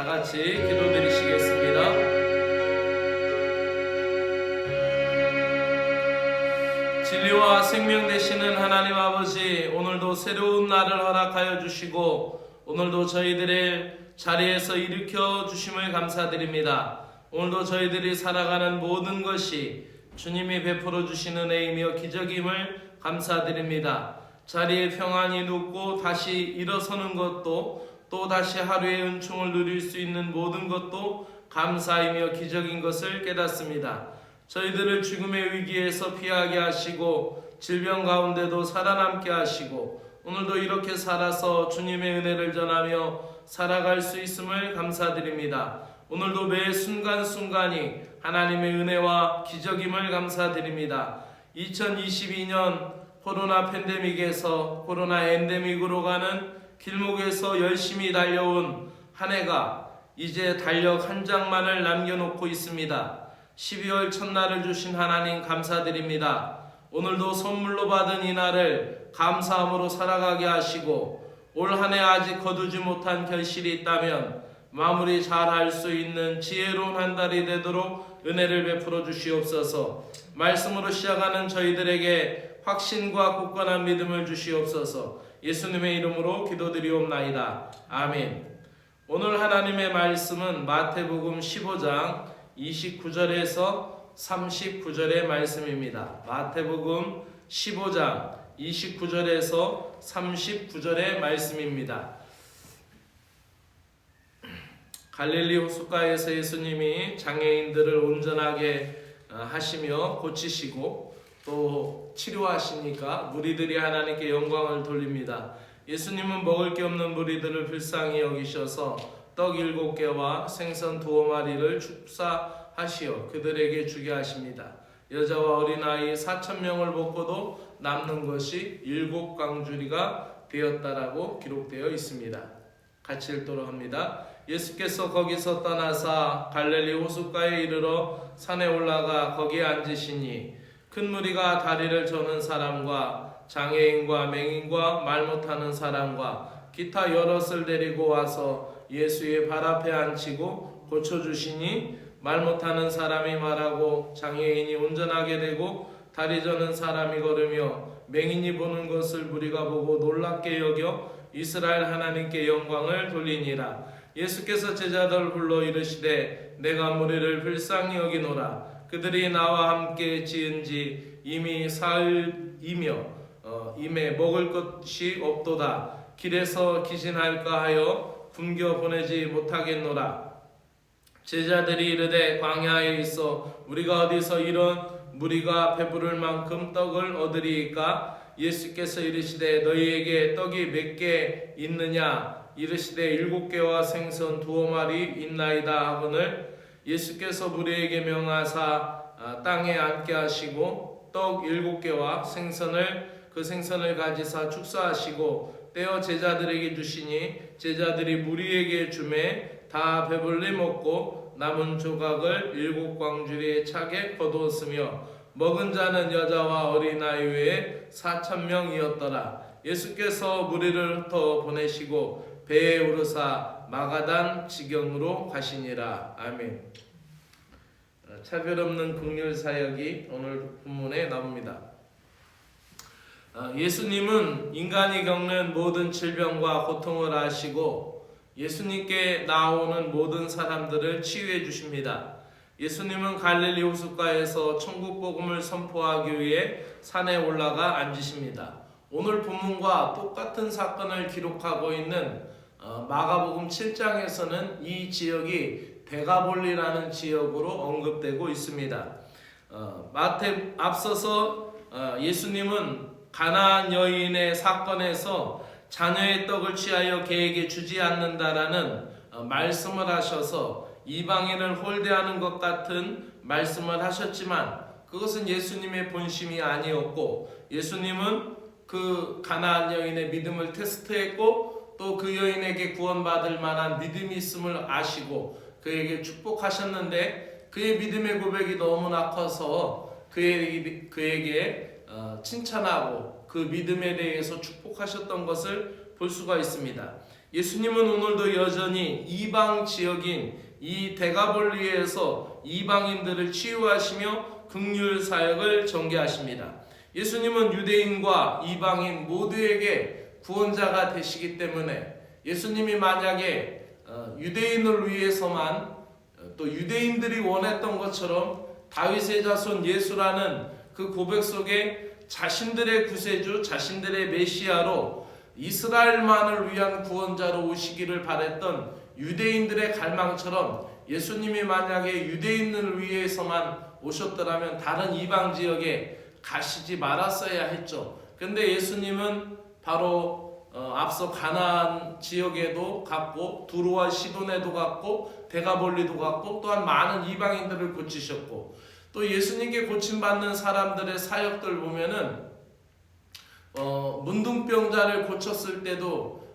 같이 기도드리시겠습니다. 진리와 생명 되시는 하나님 아버지, 오늘도 새로운 날을 허락하여 주시고 오늘도 저희들의 자리에서 일으켜 주심을 감사드립니다. 오늘도 저희들이 살아가는 모든 것이 주님이 베풀어 주신 은혜이며 기적임을 감사드립니다. 자리에 평안히 눕고 다시 일어서는 것도, 또 다시 하루의 은총을 누릴 수 있는 모든 것도 감사이며 기적인 것을 깨닫습니다. 저희들을 죽음의 위기에서 피하게 하시고 질병 가운데도 살아남게 하시고 오늘도 이렇게 살아서 주님의 은혜를 전하며 살아갈 수 있음을 감사드립니다. 오늘도 매 순간순간이 하나님의 은혜와 기적임을 감사드립니다. 2022년 코로나 팬데믹에서 코로나 엔데믹으로 가는 길목에서 열심히 달려온 한 해가 이제 달력 한 장만을 남겨놓고 있습니다. 12월 첫날을 주신 하나님 감사드립니다. 오늘도 선물로 받은 이 날을 감사함으로 살아가게 하시고 올 한 해 아직 거두지 못한 결실이 있다면 마무리 잘 할 수 있는 지혜로운 한 달이 되도록 은혜를 베풀어 주시옵소서. 말씀으로 시작하는 저희들에게 확신과 굳건한 믿음을 주시옵소서. 예수님의 이름으로 기도드리옵나이다. 아멘. 오늘 하나님의 말씀은 마태복음 15장 29절에서 39절의 말씀입니다. 마태복음 15장 29절에서 39절의 말씀입니다. 갈릴리 호숫가에서 예수님이 장애인들을 온전하게 하시며 고치시고 또 치료하시니까 무리들이 하나님께 영광을 돌립니다. 예수님은 먹을 게 없는 무리들을 불쌍히 여기셔서 떡 7개와 생선 2마리를 축사하시어 그들에게 주게 하십니다. 여자와 어린아이 4,000명을 먹고도 남는 것이 7광주리가 되었다라고 기록되어 있습니다. 같이 읽도록 합니다. 예수께서 거기서 떠나사 갈릴리 호숫가에 이르러 산에 올라가 거기에 앉으시니 큰 무리가 다리를 저는 사람과 장애인과 맹인과 말 못하는 사람과 기타 여럿을 데리고 와서 예수의 발 앞에 앉히고 고쳐주시니 말 못하는 사람이 말하고 장애인이 운전하게 되고 다리 저는 사람이 걸으며 맹인이 보는 것을 무리가 보고 놀랍게 여겨 이스라엘 하나님께 영광을 돌리니라. 예수께서 제자들을 불러 이르시되 내가 무리를 불쌍히 여기노라. 그들이 나와 함께 지은지 이미 사흘이며 임에 먹을 것이 없도다. 길에서 기진할까 하여 굶겨 보내지 못하겠노라. 제자들이 이르되 광야에 있어 우리가 어디서 이런 무리가 배부를 만큼 떡을 얻으리이까? 예수께서 이르시되 너희에게 떡이 몇 개 있느냐? 이르시되 7개와 생선 2마리 있나이다 하거늘 예수께서 무리에게 명하사 땅에 앉게 하시고 떡 7개와 그 생선을 가지사 축사하시고 떼어 제자들에게 주시니 제자들이 무리에게 주매 다 배불리 먹고 남은 조각을 7광주리에 차게 거두었으며 먹은 자는 여자와 어린아이 외에 4,000명이었더라. 예수께서 무리를 흩어 보내시고 배에 오르사 마가단 지경으로 가시니라. 아멘. 차별 없는 긍휼 사역이 오늘 본문에 나옵니다. 예수님은 인간이 겪는 모든 질병과 고통을 아시고 예수님께 나오는 모든 사람들을 치유해 주십니다. 예수님은 갈릴리 호숫가에서 천국 복음을 선포하기 위해 산에 올라가 앉으십니다. 오늘 본문과 똑같은 사건을 기록하고 있는 마가복음 7장에서는 이 지역이 데가볼리라는 지역으로 언급되고 있습니다. 앞서서 예수님은 가나안 여인의 사건에서 자녀의 떡을 취하여 개에게 주지 않는다라는 말씀을 하셔서 이방인을 홀대하는 것 같은 말씀을 하셨지만 그것은 예수님의 본심이 아니었고 예수님은 그 가나안 여인의 믿음을 테스트했고 또 그 여인에게 구원받을 만한 믿음이 있음을 아시고 그에게 축복하셨는데 그의 믿음의 고백이 너무나 커서 그에게 칭찬하고 그 믿음에 대해서 축복하셨던 것을 볼 수가 있습니다. 예수님은 오늘도 여전히 이방 지역인 이 데가볼리에서 이방인들을 치유하시며 긍휼 사역을 전개하십니다. 예수님은 유대인과 이방인 모두에게 구원자가 되시기 때문에 예수님이 만약에 유대인을 위해서만 또 유대인들이 원했던 것처럼 다윗의 자손 예수라는 그 고백 속에 자신들의 구세주, 자신들의 메시아로 이스라엘만을 위한 구원자로 오시기를 바랬던 유대인들의 갈망처럼 예수님이 만약에 유대인을 위해서만 오셨더라면 다른 이방 지역에 가시지 말았어야 했죠. 근데 예수님은 바로 앞서 가나안 지역에도 갔고 두로와 시돈에도 갔고 데가볼리도 갔고 또한 많은 이방인들을 고치셨고 또 예수님께 고침받는 사람들의 사역들 보면은 문둥병자를 고쳤을 때도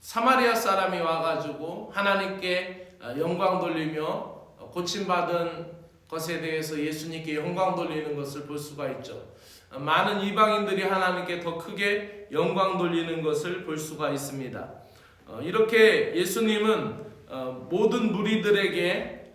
사마리아 사람이 와가지고 하나님께 영광 돌리며 고침받은 것에 대해서 예수님께 영광 돌리는 것을 볼 수가 있죠. 많은 이방인들이 하나님께 더 크게 영광 돌리는 것을 볼 수가 있습니다. 이렇게 예수님은 모든 무리들에게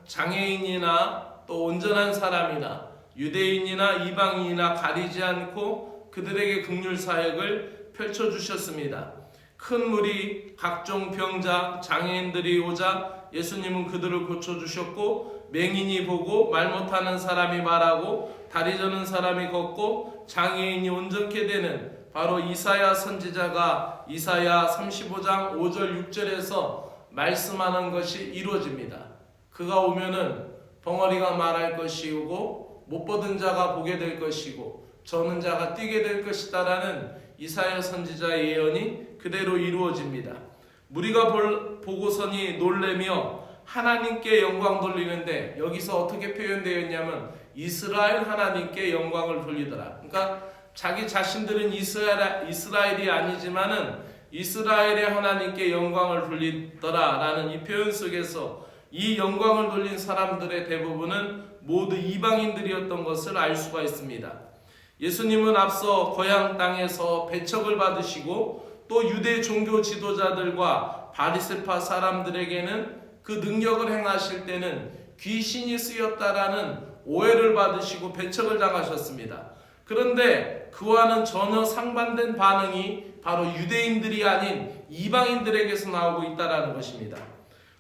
장애인이나 또 온전한 사람이나 유대인이나 이방인이나 가리지 않고 그들에게 긍휼 사역을 펼쳐주셨습니다. 큰 무리 각종 병자 장애인들이 오자 예수님은 그들을 고쳐주셨고 맹인이 보고 말 못하는 사람이 말하고 다리 저는 사람이 걷고 장애인이 온전케 되는 바로 이사야 선지자가 이사야 35장 5절 6절에서 말씀하는 것이 이루어집니다. 그가 오면은 벙어리가 말할 것이고 못 보던 자가 보게 될 것이고 저는 자가 뛰게 될 것이다라는 이사야 선지자의 예언이 그대로 이루어집니다. 무리가 보고서니 놀래며 하나님께 영광 돌리는데 여기서 어떻게 표현되어 있냐면 이스라엘 하나님께 영광을 돌리더라. 그러니까 자기 자신들은 이스라엘이 아니지만은 이스라엘의 하나님께 영광을 돌리더라라는 이 표현 속에서 이 영광을 돌린 사람들의 대부분은 모두 이방인들이었던 것을 알 수가 있습니다. 예수님은 앞서 고향 땅에서 배척을 받으시고 또 유대 종교 지도자들과 바리새파 사람들에게는 그 능력을 행하실 때는 귀신이 쓰였다라는 오해를 받으시고 배척을 당하셨습니다. 그런데 그와는 전혀 상반된 반응이 바로 유대인들이 아닌 이방인들에게서 나오고 있다라는 것입니다.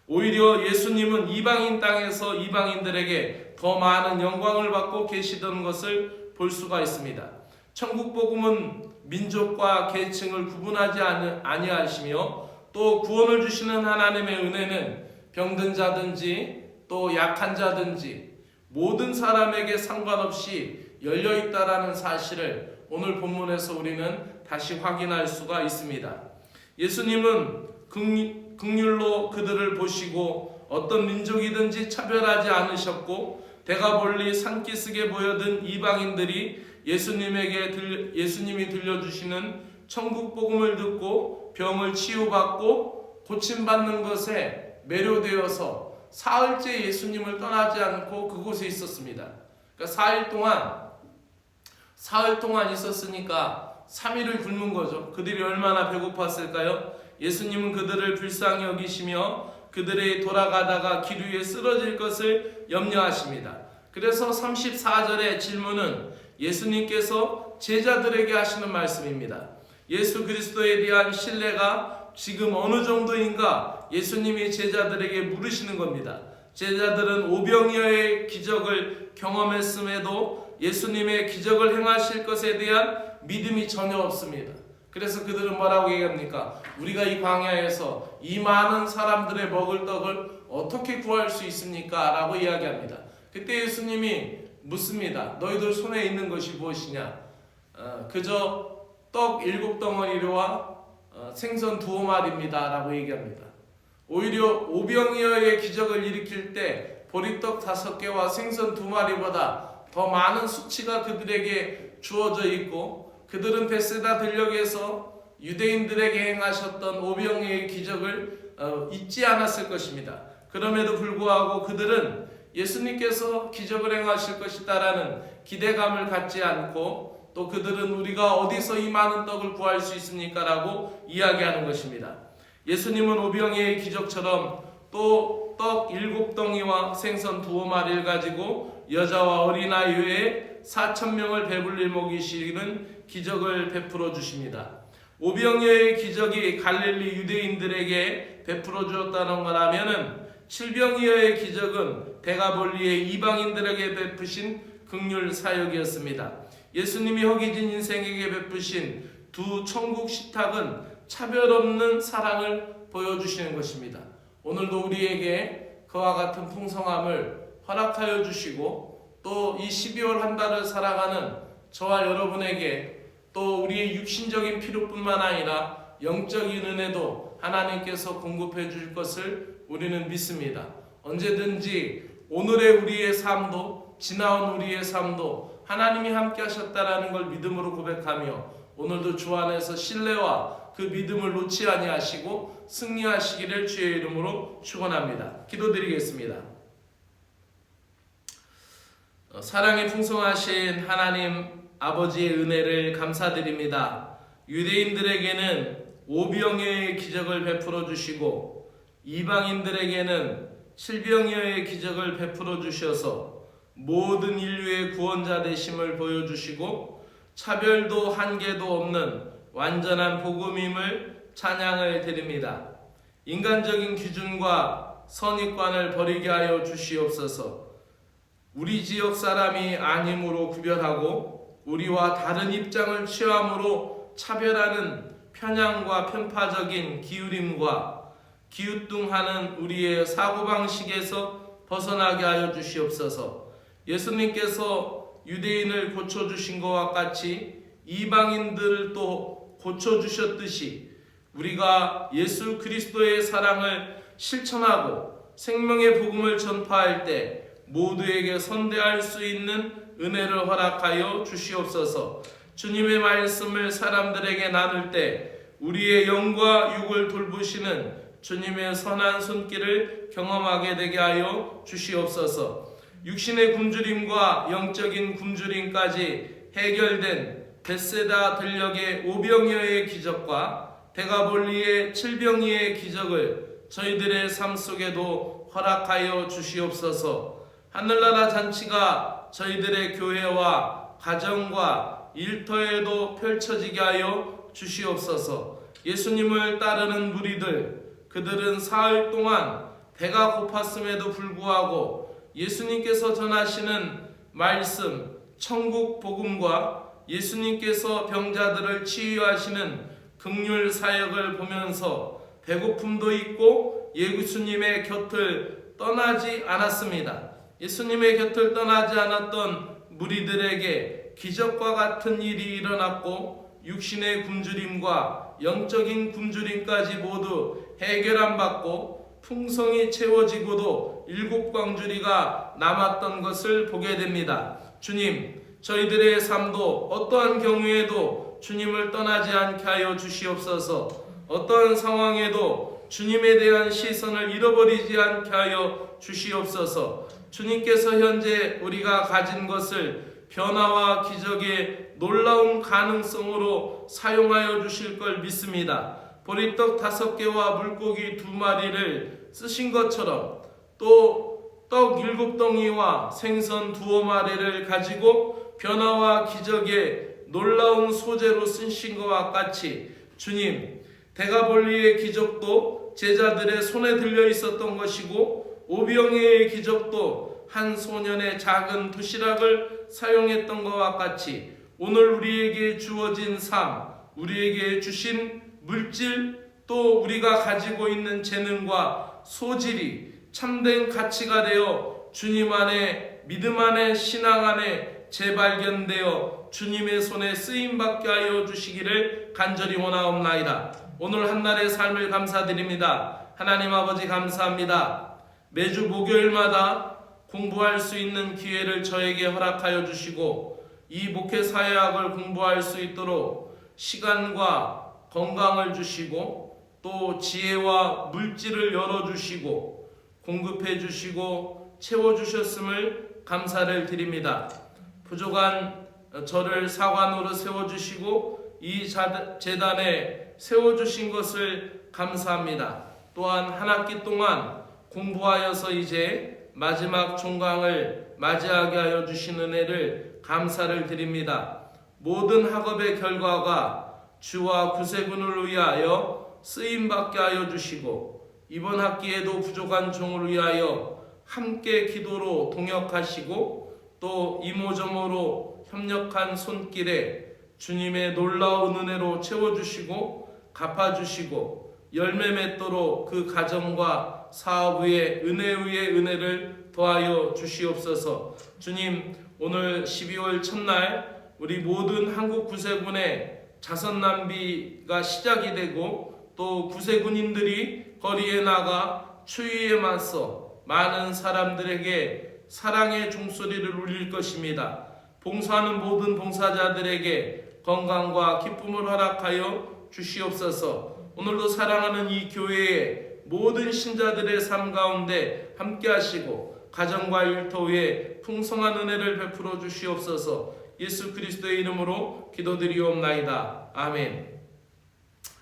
오히려 예수님은 이방인 땅에서 이방인들에게 더 많은 영광을 받고 계시던 것을 볼 수가 있습니다. 천국 복음은 민족과 계층을 구분하지 아니하시며 또 구원을 주시는 하나님의 은혜는 병든 자든지 또 약한 자든지 모든 사람에게 상관없이 열려 있다라는 사실을 오늘 본문에서 우리는 다시 확인할 수가 있습니다. 예수님은 긍휼로 그들을 보시고 어떤 민족이든지 차별하지 않으셨고 데가볼리 산기슭에 모여든 이방인들이 예수님이 들려주시는 천국 복음을 듣고 병을 치유받고 고침받는 것에 매료되어서 사흘째 예수님을 떠나지 않고 그곳에 있었습니다. 그러니까 사흘 동안 있었으니까 3일을 굶은 거죠. 그들이 얼마나 배고팠을까요? 예수님은 그들을 불쌍히 여기시며 그들이 돌아가다가 길 위에 쓰러질 것을 염려하십니다. 그래서 34절의 질문은 예수님께서 제자들에게 하시는 말씀입니다. 예수 그리스도에 대한 신뢰가 지금 어느 정도인가 예수님이 제자들에게 물으시는 겁니다. 제자들은 오병이어의 기적을 경험했음에도 예수님의 기적을 행하실 것에 대한 믿음이 전혀 없습니다. 그래서 그들은 뭐라고 얘기합니까? 우리가 이 광야에서 이 많은 사람들의 먹을 떡을 어떻게 구할 수 있습니까? 라고 이야기합니다. 그때 예수님이 묻습니다. 너희들 손에 있는 것이 무엇이냐? 그저 떡 7덩어리와 생선 2마리입니다 라고 얘기합니다. 오히려 오병이어의 기적을 일으킬 때 보리떡 5개와 생선 2마리보다 더 많은 수치가 그들에게 주어져 있고 그들은 베세다 들녘에서 유대인들에게 행하셨던 오병이어의 기적을 잊지 않았을 것입니다. 그럼에도 불구하고 그들은 예수님께서 기적을 행하실 것이다라는 기대감을 갖지 않고 또 그들은 우리가 어디서 이 많은 떡을 구할 수 있습니까? 라고 이야기하는 것입니다. 예수님은 오병이의 기적처럼 또 떡 7덩이와 생선 2마리를 가지고 여자와 어린아이 외에 4,000명을 배불리 먹이시는 기적을 베풀어 주십니다. 오병이어의 기적이 갈릴리 유대인들에게 베풀어 주었다는 거라면은 칠병이어의 기적은 대가볼리의 이방인들에게 베푸신 긍휼 사역이었습니다. 예수님이 허기진 인생에게 베푸신 두 천국 식탁은 차별 없는 사랑을 보여주시는 것입니다. 오늘도 우리에게 그와 같은 풍성함을 허락하여 주시고 또 이 12월 한 달을 살아가는 저와 여러분에게 또 우리의 육신적인 필요뿐만 아니라 영적인 은혜도 하나님께서 공급해 주실 것을 우리는 믿습니다. 언제든지 오늘의 우리의 삶도 지나온 우리의 삶도 하나님이 함께 하셨다라는 걸 믿음으로 고백하며 오늘도 주 안에서 신뢰와 그 믿음을 놓지 아니하시고 승리하시기를 주의 이름으로 축원합니다. 기도드리겠습니다. 사랑이 풍성하신 하나님 아버지의 은혜를 감사드립니다. 유대인들에게는 오병이어의 기적을 베풀어 주시고 이방인들에게는 칠병이어의 기적을 베풀어 주셔서 모든 인류의 구원자 되심을 보여주시고 차별도 한계도 없는 완전한 복음임을 찬양을 드립니다. 인간적인 기준과 선입관을 버리게 하여 주시옵소서. 우리 지역 사람이 아님으로 구별하고 우리와 다른 입장을 취함으로 차별하는 편향과 편파적인 기울임과 기우뚱하는 우리의 사고방식에서 벗어나게 하여 주시옵소서. 예수님께서 유대인을 고쳐주신 것과 같이 이방인들도 고쳐주셨듯이 우리가 예수 그리스도의 사랑을 실천하고 생명의 복음을 전파할 때 모두에게 선대할 수 있는 은혜를 허락하여 주시옵소서. 주님의 말씀을 사람들에게 나눌 때 우리의 영과 육을 돌보시는 주님의 선한 손길을 경험하게 되게 하여 주시옵소서. 육신의 굶주림과 영적인 굶주림까지 해결된 벳세다 들녘의 오병이어의 기적과 대가볼리의 칠병이의 기적을 저희들의 삶 속에도 허락하여 주시옵소서. 하늘나라 잔치가 저희들의 교회와 가정과 일터에도 펼쳐지게 하여 주시옵소서. 예수님을 따르는 무리들, 그들은 사흘 동안 배가 고팠음에도 불구하고 예수님께서 전하시는 말씀, 천국 복음과 예수님께서 병자들을 치유하시는 긍휼 사역을 보면서 배고픔도 있고 예수님의 곁을 떠나지 않았습니다. 예수님의 곁을 떠나지 않았던 무리들에게 기적과 같은 일이 일어났고 육신의 굶주림과 영적인 굶주림까지 모두 해결함 받고 풍성이 채워지고도 7광주리가 남았던 것을 보게 됩니다. 주님, 저희들의 삶도 어떠한 경우에도 주님을 떠나지 않게 하여 주시옵소서. 어떠한 상황에도 주님에 대한 시선을 잃어버리지 않게 하여 주시옵소서. 주님께서 현재 우리가 가진 것을 변화와 기적의 놀라운 가능성으로 사용하여 주실 걸 믿습니다. 보리떡 5개와 물고기 2마리를 쓰신 것처럼 또 떡 7덩이와 생선 2마리를 가지고 변화와 기적의 놀라운 소재로 쓰신 것과 같이 주님, 대가볼리의 기적도 제자들의 손에 들려 있었던 것이고 오병이어의 기적도 한 소년의 작은 도시락을 사용했던 것과 같이 오늘 우리에게 주어진 삶, 우리에게 주신 물질, 또 우리가 가지고 있는 재능과 소질이 참된 가치가 되어 주님 안에, 믿음 안에, 신앙 안에 재발견되어 주님의 손에 쓰임받게 하여 주시기를 간절히 원하옵나이다. 오늘 한날의 삶을 감사드립니다. 하나님 아버지 감사합니다. 매주 목요일마다 공부할 수 있는 기회를 저에게 허락하여 주시고 이 목회사회학을 공부할 수 있도록 시간과 건강을 주시고 또 지혜와 물질을 열어주시고 공급해 주시고 채워주셨음을 감사를 드립니다. 부족한 저를 사관으로 세워주시고 이 재단에 세워주신 것을 감사합니다. 또한 한 학기 동안 공부하여서 이제 마지막 종강을 맞이하게 하여 주신 은혜를 감사를 드립니다. 모든 학업의 결과가 주와 구세군을 위하여 쓰임받게 하여 주시고 이번 학기에도 부족한 종을 위하여 함께 기도로 동역하시고 또 이모저모로 협력한 손길에 주님의 놀라운 은혜로 채워주시고 갚아주시고 열매 맺도록 그 가정과 사업 위에 은혜 위에 은혜를 더하여 주시옵소서. 주님, 오늘 12월 첫날 우리 모든 한국 구세군의 자선 낭비가 시작이 되고 또 구세군인들이 거리에 나가 추위에 맞서 많은 사람들에게 사랑의 종소리를 울릴 것입니다. 봉사하는 모든 봉사자들에게 건강과 기쁨을 허락하여 주시옵소서. 오늘도 사랑하는 이 교회의 모든 신자들의 삶 가운데 함께 하시고 가정과 일터에 풍성한 은혜를 베풀어 주시옵소서. 예수 그리스도의 이름으로 기도드리옵나이다. 아멘.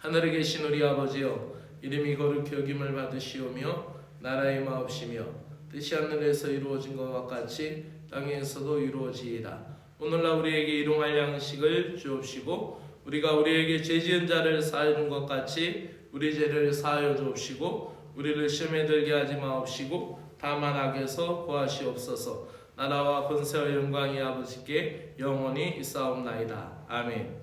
하늘에 계신 우리 아버지여, 이름이 거룩히 여김을 받으시오며 나라의 마옵시며 뜻이 하늘에서 이루어진 것과 같이 땅에서도 이루어지이다. 오늘날 우리에게 일용할 양식을 주옵시고 우리가 우리에게 죄지은 자를 사하여 준 것 같이 우리 죄를 사하여 주옵시고 우리를 시험에 들게 하지 마옵시고 다만 악에서 구하시옵소서. 나라와 권세와 영광이 아버지께 영원히 있사옵나이다. 아멘.